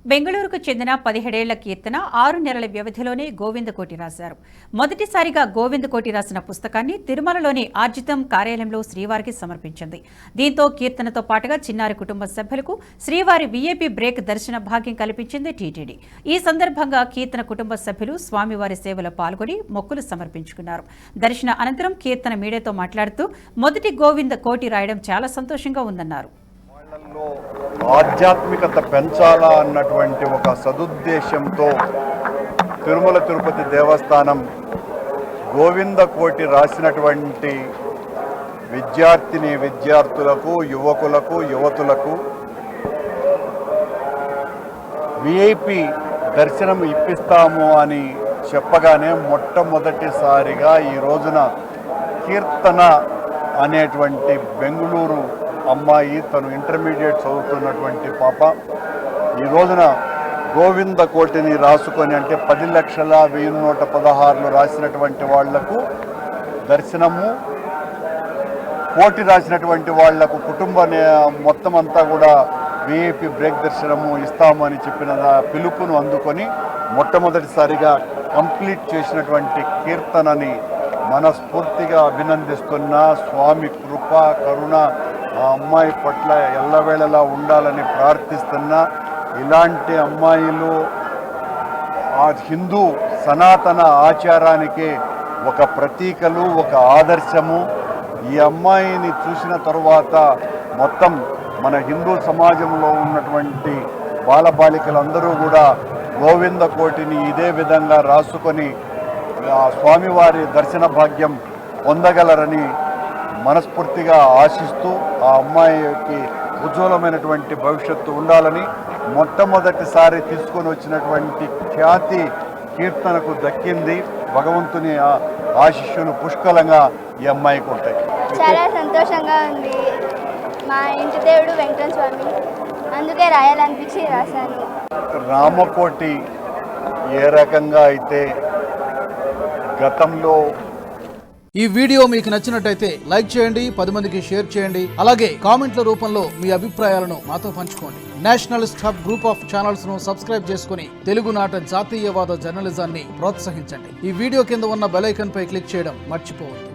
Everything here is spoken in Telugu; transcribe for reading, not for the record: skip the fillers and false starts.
బెంగళూరుకు చెందిన 17 ఏళ్ల కీర్తన 6 నెలల వ్యవధిలోనే గోవిందకోటి రాశారు. మొదటిసారిగా గోవిందకోటి రాసిన పుస్తకాన్ని తిరుమలలోని ఆర్జితం కార్యాలయంలో శ్రీవారికి సమర్పించింది. దీంతో కీర్తనతో పాటుగా చిన్నారి కుటుంబ సభ్యులకు శ్రీవారి వీఐపీ బ్రేక్ దర్శన భాగ్యం కల్పించింది టీటీడీ. ఈ సందర్భంగా కీర్తన కుటుంబ సభ్యులు స్వామివారి సేవలో పాల్గొని మొక్కులు సమర్పించుకున్నారు. దర్శన అనంతరం కీర్తన మీడియాతో మాట్లాడుతూ మొదటి గోవింద కోటి రాయడం చాలా సంతోషంగా ఉందన్నారు. ఆధ్యాత్మికత పెంచాలా అన్నటువంటి ఒక సదుద్దేశంతో తిరుమల తిరుపతి దేవస్థానం గోవింద కోటి రాసినటువంటి విద్యార్థులకు యువతులకు విఐపి దర్శనం ఇప్పిస్తాము అని చెప్పగానే మొట్టమొదటిసారిగా ఈ రోజున కీర్తన అనేటువంటి బెంగళూరు అమ్మాయి, తను ఇంటర్మీడియట్ చదువుతున్నటువంటి పాప ఈ రోజున గోవింద కోటిని రాసుకొని, అంటే 10,01,16 రాసినటువంటి వాళ్లకు దర్శనము, కోటి రాసినటువంటి వాళ్లకు కుటుంబ మొత్తం అంతా కూడా విఐపి బ్రేక్ దర్శనము ఇస్తాము అని చెప్పిన పిలుపును అందుకొని మొట్టమొదటిసారిగా కంప్లీట్ చేసినటువంటి కీర్తనని మనస్ఫూర్తిగా అభినందిస్తున్న స్వామి కృప కరుణ ఆ అమ్మాయి పట్ల ఎల్లవేళలా ఉండాలని ప్రార్థిస్తున్నా. ఇలాంటి అమ్మాయిలు ఆ హిందూ సనాతన ఆచారానికి ఒక ప్రతీకలు, ఒక ఆదర్శము. ఈ అమ్మాయిని చూసిన తరువాత మొత్తం మన హిందూ సమాజంలో ఉన్నటువంటి బాలబాలికలందరూ కూడా గోవింద కోటిని ఇదే విధంగా రాసుకొని ఆ స్వామివారి దర్శన భాగ్యం పొందగలరని మనస్ఫూర్తిగా ఆశిస్తూ ఆ అమ్మాయికి ఉజ్వలమైనటువంటి భవిష్యత్తు ఉండాలని మొట్టమొదటిసారి తీసుకొని వచ్చినటువంటి ఖ్యాతి కీర్తనకు దక్కింది. భగవంతుని ఆశీస్సులు పుష్కలంగా ఈ అమ్మాయికి ఉంటాయి. చాలా సంతోషంగా ఉంది. మా ఇంటి దేవుడు వెంకటేశ్వర స్వామి, అందుకే రాయాలనిపించి రాశాను. రామకోటి ఏ రకంగా అయితే గతంలో ఈ వీడియో మీకు నచ్చినట్టయితే లైక్ చేయండి, 10 మందికి షేర్ చేయండి. అలాగే కామెంట్ల రూపంలో మీ అభిప్రాయాలను మాతో పంచుకోండి. Nationalist hub group of channels ను సబ్స్క్రైబ్ చేసుకుని తెలుగునాట జాతీయవాద జర్నలిజాన్ని ప్రోత్సహించండి. ఈ వీడియో కింద ఉన్న బెల్ ఐకాన్ పై క్లిక్ చేయడం మర్చిపోవద్దు.